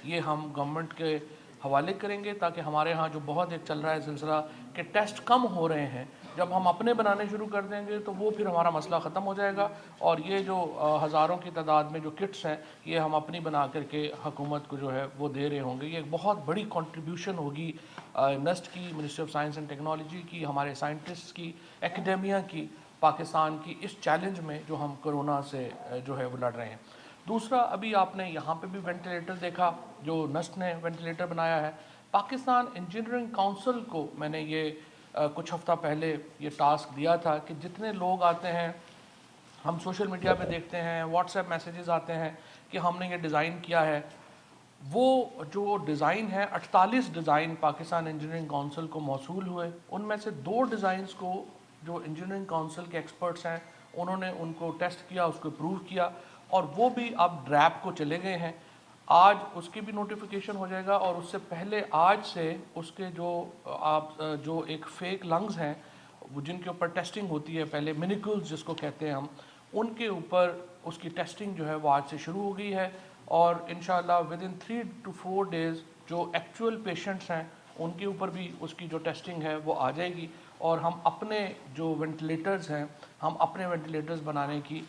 یہ ہم گورنمنٹ کے حوالے کریں گے تاکہ ہمارے ہاں جو بہت ایک چل رہا ہے سلسلہ کہ ٹیسٹ کم ہو رہے ہیں، جب ہم اپنے بنانے شروع کر دیں گے تو وہ پھر ہمارا مسئلہ ختم ہو جائے گا، اور یہ جو ہزاروں کی تعداد میں جو کٹس ہیں یہ ہم اپنی بنا کر کے حکومت کو جو ہے وہ دے رہے ہوں گے۔ یہ ایک بہت بڑی کنٹریبیوشن ہوگی نسٹ کی، ministry of science and technology کی، ہمارے سائنٹسٹ کی، ایکڈیمیا کی، پاکستان کی اس چیلنج میں جو ہم کرونا سے جو ہے وہ لڑ رہے ہیں۔ دوسرا، ابھی آپ نے یہاں پہ بھی وینٹیلیٹر دیکھا جو نسٹ نے وینٹیلیٹر بنایا ہے۔ پاکستان انجینئرنگ کونسل کو میں نے یہ کچھ ہفتہ پہلے یہ ٹاسک دیا تھا کہ جتنے لوگ آتے ہیں، ہم سوشل میڈیا پہ دیکھتے ہیں، واٹس ایپ میسیجز آتے ہیں کہ ہم نے یہ ڈیزائن کیا ہے، وہ جو ڈیزائن ہے 48 ڈیزائن پاکستان انجینئرنگ کونسل کو موصول ہوئے، ان میں سے 2 ڈیزائنز کو جو انجینئرنگ کونسل کے ایکسپرٹس ہیں انہوں نے ان کو ٹیسٹ کیا، اس کو اپروو کیا، اور وہ بھی اب ڈریپ کو چلے گئے ہیں۔ آج اس کی بھی نوٹیفیکیشن ہو جائے گا، اور اس سے پہلے آج سے اس کے جو ایک فیک لنگز ہیں جن کے اوپر ٹیسٹنگ ہوتی ہے، پہلے منیکلز جس کو کہتے ہیں ہم، ان کے اوپر اس کی ٹیسٹنگ جو ہے وہ آج سے شروع ہو گئی ہے، اور انشاءاللہ ود ان 3 to 4 days جو ایکچوئل پیشنٹس ہیں ان کے اوپر بھی اس کی جو ٹیسٹنگ ہے وہ آ جائے گی، اور ہم اپنے جو وینٹیلیٹرز ہیں ہم اپنے وینٹیلیٹرز بنانے کی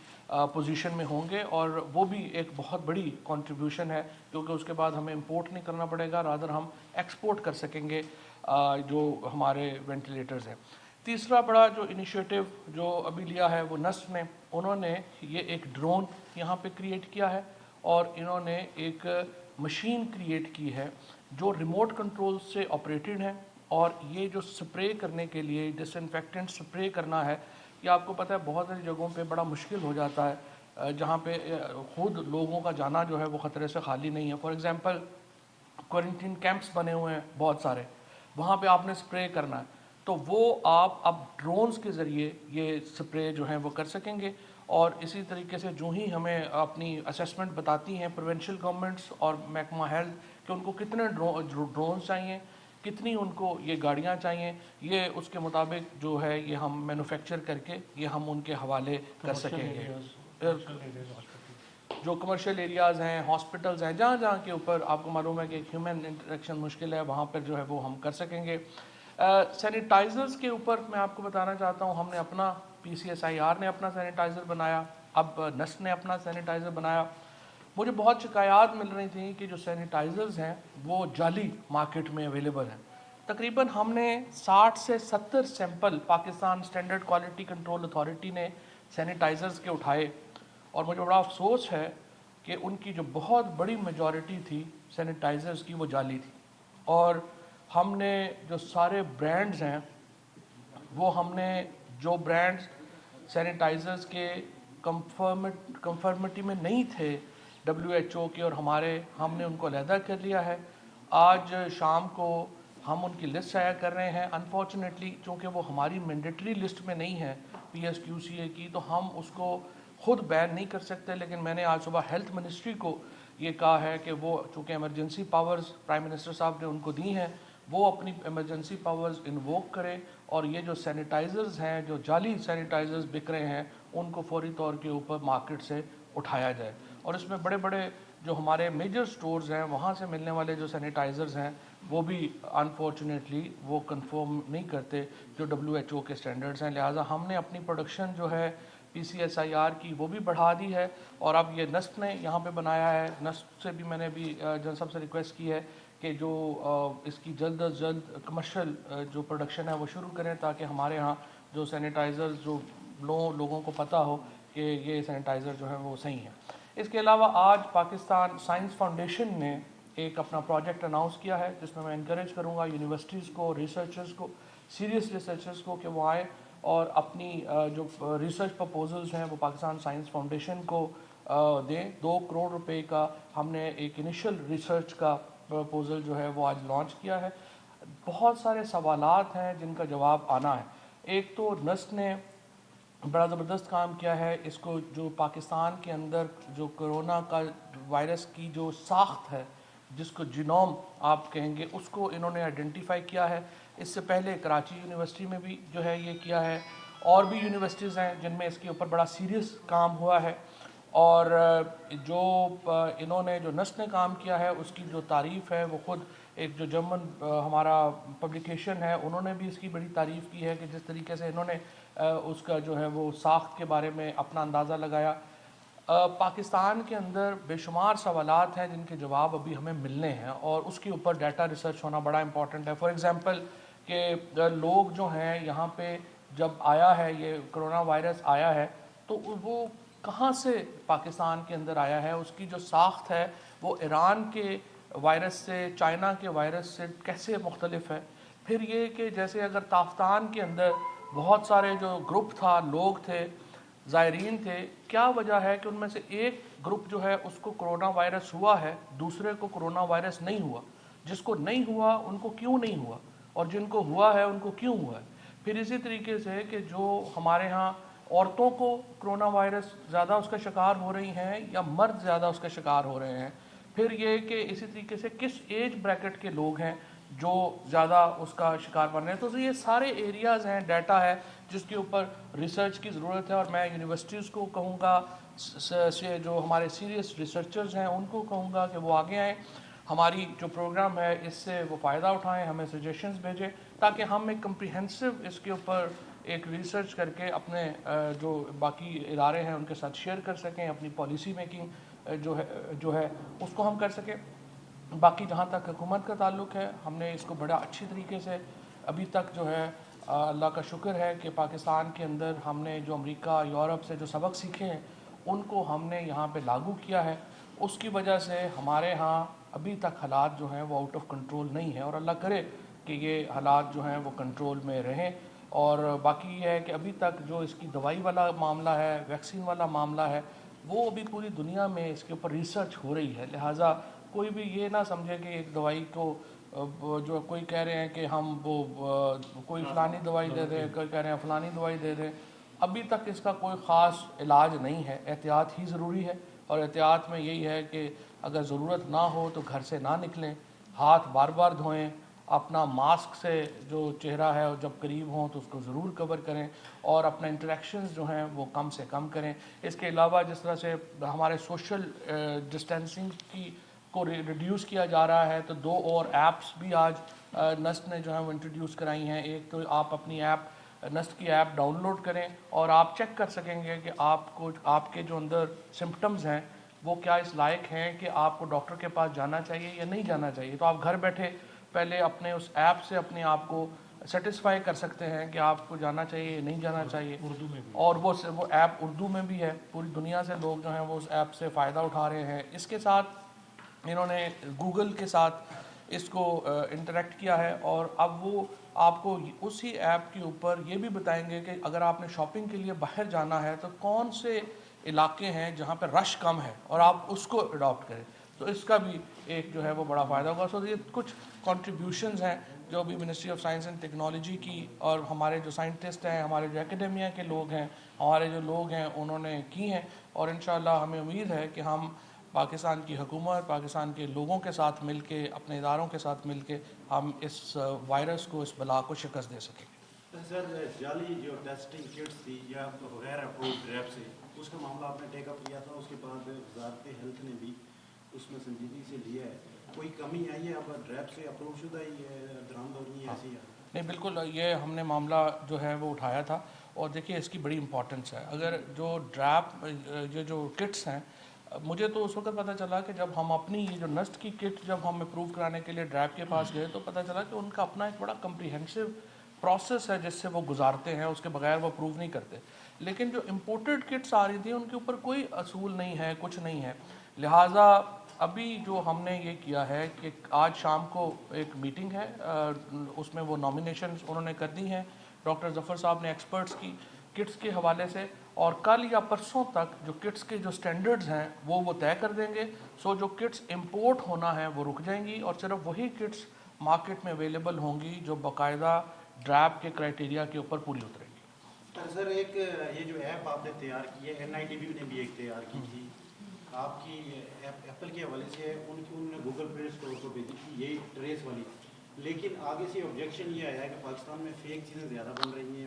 پوزیشن میں ہوں گے، اور وہ بھی ایک بہت بڑی کنٹریبیوشن ہے کیونکہ اس کے بعد ہمیں امپورٹ نہیں کرنا پڑے گا، رادر ہم ایکسپورٹ کر سکیں گے جو ہمارے وینٹیلیٹرز ہیں۔ تیسرا بڑا جو انیشیٹو جو ابھی لیا ہے وہ نسٹ نے، انہوں نے یہ ایک ڈرون یہاں پہ کریٹ کیا ہے، اور انہوں نے ایک مشین کریٹ کی ہے جو ریموٹ کنٹرول سے آپریٹڈ ہے، اور یہ جو سپرے کرنے کے لیے ڈس انفیکٹنٹ سپرے کرنا ہے، یہ آپ کو پتہ ہے بہت ساری جگہوں پہ بڑا مشکل ہو جاتا ہے جہاں پہ خود لوگوں کا جانا جو ہے وہ خطرے سے خالی نہیں ہے۔ فار ایگزامپل کوارنٹین کیمپس بنے ہوئے ہیں بہت سارے، وہاں پہ آپ نے سپرے کرنا ہے، تو وہ آپ اب ڈرونز کے ذریعے یہ سپرے جو ہیں وہ کر سکیں گے، اور اسی طریقے سے جو ہی ہمیں اپنی اسیسمنٹ بتاتی ہیں پروونشل گورنمنٹس اور محکمہ ہیلتھ کہ ان کو کتنے ڈرونز چاہیے، کتنی ان کو یہ گاڑیاں چاہیے، یہ اس کے مطابق جو ہے یہ ہم مینوفیکچر کر کے یہ ہم ان کے حوالے کر سکیں گے۔ جو کمرشل ایریاز ہیں، ہاسپٹلز ہیں، جہاں جہاں کے اوپر آپ کو معلوم ہے کہ ہیومن انٹریکشن مشکل ہے، وہاں پر جو ہے وہ ہم کر سکیں گے۔ سینیٹائزرز کے اوپر میں آپ کو بتانا چاہتا ہوں، ہم نے اپنا PCSIR نے اپنا سینیٹائزر بنایا، اب نسٹ نے اپنا سینیٹائزر بنایا۔ مجھے بہت شکایات مل رہی تھیں کہ جو سینیٹائزرز ہیں وہ جعلی مارکیٹ میں اویلیبل ہیں۔ تقریباً ہم نے 60 سے 70 sample Pakistan standard quality control authority نے سینیٹائزرز کے اٹھائے، اور مجھے بڑا افسوس ہے کہ ان کی جو بہت بڑی میجورٹی تھی سینیٹائزرز کی وہ جعلی تھی، اور ہم نے جو سارے برانڈز ہیں وہ ہم نے جو برانڈز سینیٹائزرز کے کنفرمٹی میں نہیں تھے WHO کے اور ہمارے، ہم نے ان کو علیحدہ کر لیا ہے۔ آج شام کو ہم ان کی لسٹ شائع کر رہے ہیں، انفارچونیٹلی چونکہ وہ ہماری مینڈیٹری لسٹ میں نہیں ہے PSQCA کی، تو ہم اس کو خود بین نہیں کر سکتے، لیکن میں نے آج صبح ہیلتھ منسٹری کو یہ کہا ہے کہ وہ چونکہ ایمرجنسی پاورز پرائم منسٹر صاحب نے ان کو دی ہیں، وہ اپنی ایمرجنسی پاورز انووک کریں، اور یہ جو سینیٹائزرز ہیں، جو جعلی سینیٹائزرز بک رہے ہیں، ان کو فوری طور کے اوپر مارکیٹ سے اٹھایا جائے، اور اس میں بڑے بڑے جو ہمارے میجر سٹورز ہیں وہاں سے ملنے والے جو سینیٹائزرز ہیں وہ بھی انفارچونیٹلی وہ کنفرم نہیں کرتے جو WHO کے سٹینڈرڈز ہیں، لہٰذا ہم نے اپنی پروڈکشن جو ہے PCSIR کی وہ بھی بڑھا دی ہے، اور اب یہ نسٹ نے یہاں پہ بنایا ہے۔ نسٹ سے بھی میں نے بھی جنرل صاحب سے ریکویسٹ کی ہے کہ جو اس کی جلد از جلد کمرشل جو پروڈکشن ہے وہ شروع کریں تاکہ ہمارے ہاں جو سینیٹائزرز جو لوگوں کو پتہ ہو کہ یہ سینیٹائزر جو ہے وہ صحیح ہیں۔ اس کے علاوہ آج پاکستان سائنس فاؤنڈیشن نے ایک اپنا پروجیکٹ اناؤنس کیا ہے جس میں میں انکریج کروں گا یونیورسٹیز کو، ریسرچرز کو، سیریس ریسرچرز کو کہ وہ آئیں اور اپنی جو ریسرچ پرپوزلز ہیں وہ پاکستان سائنس فاؤنڈیشن کو دیں۔ 2 کروڑ روپے کا ہم نے ایک انیشل ریسرچ کا پرپوزل جو ہے وہ آج لانچ کیا ہے۔ بہت سارے سوالات ہیں جن کا جواب آنا ہے۔ ایک تو نسٹ نے بڑا زبردست کام کیا ہے، اس کو جو پاکستان کے اندر جو کرونا کا وائرس کی جو ساخت ہے جس کو جینوم آپ کہیں گے، اس کو انہوں نے آئیڈینٹیفائی کیا ہے۔ اس سے پہلے کراچی یونیورسٹی میں بھی جو ہے یہ کیا ہے، اور بھی یونیورسٹیز ہیں جن میں اس کے اوپر بڑا سیریس کام ہوا ہے، اور جو انہوں نے جو نسٹ نے کام کیا ہے اس کی جو تعریف ہے وہ خود ایک جو جرمن ہمارا پبلیکیشن ہے انہوں نے بھی اس کی بڑی تعریف کی ہے کہ جس طریقے سے انہوں نے اس کا جو ہے وہ ساخت کے بارے میں اپنا اندازہ لگایا. پاکستان کے اندر بے شمار سوالات ہیں جن کے جواب ابھی ہمیں ملنے ہیں اور اس کے اوپر ڈیٹا ریسرچ ہونا بڑا امپورٹنٹ ہے. فار ایگزامپل کہ لوگ جو ہیں یہاں پہ جب آیا ہے یہ کرونا وائرس آیا ہے تو وہ کہاں سے پاکستان کے اندر آیا ہے, اس کی جو ساخت ہے وہ ایران کے وائرس سے, چائنا کے وائرس سے کیسے مختلف ہے. پھر یہ کہ جیسے اگر تافتان کے اندر بہت سارے جو گروپ تھا, لوگ تھے, زائرین تھے, کیا وجہ ہے کہ ان میں سے ایک گروپ جو ہے اس کو کرونا وائرس ہوا ہے, دوسرے کو کرونا وائرس نہیں ہوا. جس کو نہیں ہوا ان کو کیوں نہیں ہوا, اور جن کو ہوا ہے ان کو کیوں ہوا ہے. پھر اسی طریقے سے کہ جو ہمارے ہاں عورتوں کو کرونا وائرس زیادہ اس کا شکار ہو رہی ہیں یا مرد زیادہ اس کا شکار ہو رہے ہیں. پھر یہ کہ اسی طریقے سے کس ایج بریکٹ کے لوگ ہیں جو زیادہ اس کا شکار بن رہے ہیں. تو یہ سارے ایریاز ہیں, ڈیٹا ہے جس کے اوپر ریسرچ کی ضرورت ہے, اور میں یونیورسٹیز کو کہوں گا, جو ہمارے سیریس ریسرچرز ہیں ان کو کہوں گا کہ وہ آگے آئیں, ہماری جو پروگرام ہے اس سے وہ فائدہ اٹھائیں, ہمیں سجیشنز بھیجیں تاکہ ہم ایک کمپریہنسو اس کے اوپر ایک ریسرچ کر کے اپنے جو باقی ادارے ہیں ان کے ساتھ شیئر کر سکیں, اپنی پالیسی میکنگ جو ہے اس کو ہم کر سکیں. باقی جہاں تک حکومت کا تعلق ہے, ہم نے اس کو بڑا اچھی طریقے سے ابھی تک جو ہے اللہ کا شکر ہے کہ پاکستان کے اندر ہم نے جو امریکہ یورپ سے جو سبق سیکھے ہیں ان کو ہم نے یہاں پہ لاگو کیا ہے. اس کی وجہ سے ہمارے ہاں ابھی تک حالات جو ہیں وہ آؤٹ آف کنٹرول نہیں ہیں, اور اللہ کرے کہ یہ حالات جو ہیں وہ کنٹرول میں رہیں. اور باقی یہ ہے کہ ابھی تک جو اس کی دوائی والا معاملہ ہے, ویکسین والا معاملہ ہے, وہ ابھی پوری دنیا میں اس کے اوپر ریسرچ ہو رہی ہے. لہٰذا کوئی بھی یہ نہ سمجھے کہ ایک دوائی کو جو کوئی کہہ رہے ہیں کہ ہم وہ کوئی فلانی دوائی دے دیں, کوئی کہہ رہے ہیں فلانی دوائی دے دیں, ابھی تک اس کا کوئی خاص علاج نہیں ہے. احتیاط ہی ضروری ہے, اور احتیاط میں یہی ہے کہ اگر ضرورت نہ ہو تو گھر سے نہ نکلیں, ہاتھ بار بار دھوئیں, اپنا ماسک سے جو چہرہ ہے جب قریب ہوں تو اس کو ضرور کور کریں, اور اپنا انٹریکشنز جو ہیں وہ کم سے کم کریں. اس کے علاوہ جس طرح سے ہمارے سوشل ڈسٹینسنگ کو ریڈیوس کیا جا رہا ہے, تو 2 اور ایپس بھی آج نسٹ نے جو ہے وہ انٹروڈیوس کرائی ہیں. ایک تو آپ اپنی ایپ نسٹ کی ایپ ڈاؤن لوڈ کریں اور آپ چیک کر سکیں گے کہ آپ کے جو اندر سمپٹمز ہیں وہ کیا اس لائق ہیں کہ آپ کو ڈاکٹر کے پاس جانا چاہیے یا نہیں جانا چاہیے. تو آپ گھر بیٹھے پہلے اپنے اس ایپ سے اپنے آپ کو سیٹسفائی کر سکتے ہیں کہ آپ کو جانا چاہیے یا نہیں جانا چاہیے. اردو میں بھی, اور وہ ایپ اردو میں بھی ہے, پوری دنیا سے لوگ جو ہیں وہ اس ایپ سے فائدہ اٹھا رہے ہیں. اس کے ساتھ انہوں نے گوگل کے ساتھ اس کو انٹریکٹ کیا ہے, اور اب وہ آپ کو اسی ایپ کے اوپر یہ بھی بتائیں گے کہ اگر آپ نے شاپنگ کے لیے باہر جانا ہے تو کون سے علاقے ہیں جہاں پہ رش کم ہے, اور آپ اس کو اڈاپٹ کریں. تو اس کا بھی ایک جو ہے وہ بڑا فائدہ ہوگا. سو یہ کچھ کنٹریبیوشنز ہیں جو بھی ministry of science and technology کی اور ہمارے جو سائنٹسٹ ہیں, ہمارے جو اکیڈیمیا کے لوگ ہیں, ہمارے جو لوگ ہیں انہوں نے کی ہیں. اور انشاءاللہ ہمیں امید ہے کہ ہم پاکستان کی حکومت, پاکستان کے لوگوں کے ساتھ مل کے, اپنے اداروں کے ساتھ مل کے ہم اس وائرس کو, اس بلا کو شکست دے سکیں. سر جعلی جو ٹیسٹنگ کٹس تھی یا غیر اپرووڈ ڈریپ سے, اس کا معاملہ آپ نے ٹیک اپ کیا تھا, اس کے بعد وزارت ہیلتھ نے بھی اس میں سنجیدگی سے لیا ہے. کوئی کمی آئی ہے اب ڈریپ سے اپروو شدہ ہی ہے, درآمد ہونی ہے ایسی ہے؟ نہیں, بالکل یہ ہم نے معاملہ جو ہے وہ اٹھایا تھا, اور دیکھیے اس کی بڑی امپورٹنس ہے. اگر جو ڈریپ یہ جو کٹس ہیں, مجھے تو اس وقت پتہ چلا کہ جب ہم اپنی یہ جو نسٹ کی کٹ جب ہم اپروو کرانے کے لیے ڈریپ کے پاس گئے تو پتہ چلا کہ ان کا اپنا ایک بڑا کمپریہنسو پروسیس ہے جس سے وہ گزارتے ہیں, اس کے بغیر وہ اپروو نہیں کرتے. لیکن جو امپورٹڈ کٹس آ رہی تھیں ان کے اوپر کوئی اصول نہیں ہے, کچھ نہیں ہے. لہٰذا ابھی جو ہم نے یہ کیا ہے کہ آج شام کو ایک میٹنگ ہے, اس میں وہ نامینیشنز انہوں نے کر دی ہیں, ڈاکٹر ظفر صاحب نے ایکسپرٹس کی کٹس کے حوالے سے, اور کل یا پرسوں تک جو کٹس کے جو سٹینڈرڈز ہیں وہ طے کر دیں گے. سو جو کٹس امپورٹ ہونا ہے وہ رک جائیں گی, اور صرف وہی کٹس مارکیٹ میں اویلیبل ہوں گی جو باقاعدہ ڈریپ کے کرائٹیریا کے اوپر پوری اتریں گی. سر ایک یہ جو ایپ آپ نے تیار کی ہے, NITB نے بھی ایک تیار کی تھی, آپ کی ایپل کے حوالے سے انہوں نے گوگل پلے اسٹور کو بھیجی تھی یہی ٹریس والی, لیکن آگے سے آبجیکشن یہ آیا کہ پاکستان میں فیک چیزیں زیادہ بن رہی ہیں,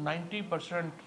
90%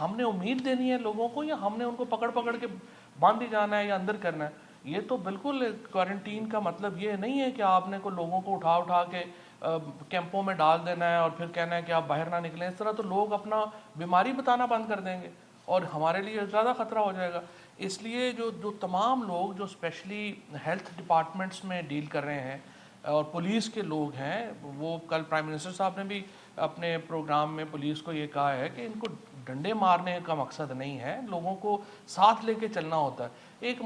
ہم نے امید دینی ہے لوگوں کو، یا ہم نے ان کو پکڑ پکڑ کے باندھ ہی جانا ہے یا اندر کرنا ہے؟ یہ تو بالکل کوارنٹین کا مطلب یہ نہیں ہے کہ آپ نے کو لوگوں کو اٹھا کے کیمپوں میں ڈال دینا ہے اور پھر کہنا ہے کہ آپ باہر نہ نکلیں. اس طرح تو لوگ اپنا بیماری بتانا بند کر دیں گے اور ہمارے لیے زیادہ خطرہ ہو جائے گا. اس لیے جو تمام لوگ جو اسپیشلی ہیلتھ ڈپارٹمنٹس میں ڈیل کر رہے ہیں اور پولیس کے لوگ ہیں، وہ کل پرائم منسٹر صاحب نے بھی اپنے پروگرام میں پولیس کو یہ کہا ہے کہ ان کو ڈنڈے مارنے کا مقصد نہیں ہے، لوگوں کو ساتھ لے کے چلنا ہوتا ہے. ایک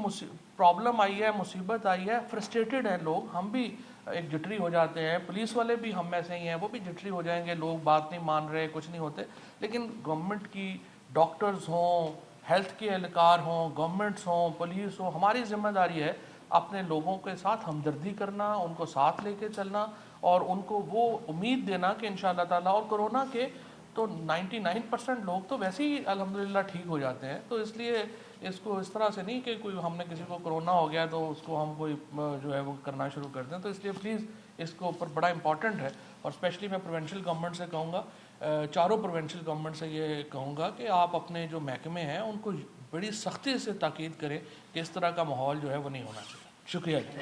پرابلم آئی ہے، مصیبت آئی ہے، فرسٹریٹڈ ہیں لوگ، ہم بھی ایک جٹری ہو جاتے ہیں، پولیس والے بھی ہم میں سے ہی ہیں، وہ بھی جٹری ہو جائیں گے، لوگ بات نہیں مان رہے، کچھ نہیں ہوتے. لیکن گورنمنٹ کی ڈاکٹرز ہوں، ہیلتھ کے اہلکار ہوں، گورنمنٹس ہوں، پولیس ہو، ہماری ذمہ داری ہے اپنے لوگوں کے ساتھ ہمدردی کرنا، ان کو ساتھ لے کے چلنا اور ان کو وہ امید دینا کہ انشاءاللہ تعالیٰ. اور کورونا کے تو 99% لوگ تو ویسے ہی الحمدللہ ٹھیک ہو جاتے ہیں. تو اس لیے اس کو اس طرح سے نہیں کہ کوئی ہم نے کسی کو کرونا ہو گیا تو اس کو ہم کوئی جو ہے وہ کرنا شروع کر دیں. تو اس لیے پلیز اس کو اوپر بڑا امپورٹنٹ ہے. اور اسپیشلی میں پروونشل گورنمنٹ سے کہوں گا، چاروں پروونشل گورنمنٹ سے یہ کہوں گا کہ آپ اپنے جو محکمے ہیں ان کو بڑی سختی سے تاکید کریں کہ اس طرح کا ماحول جو ہے وہ نہیں ہونا چاہیے. شکریہ جی.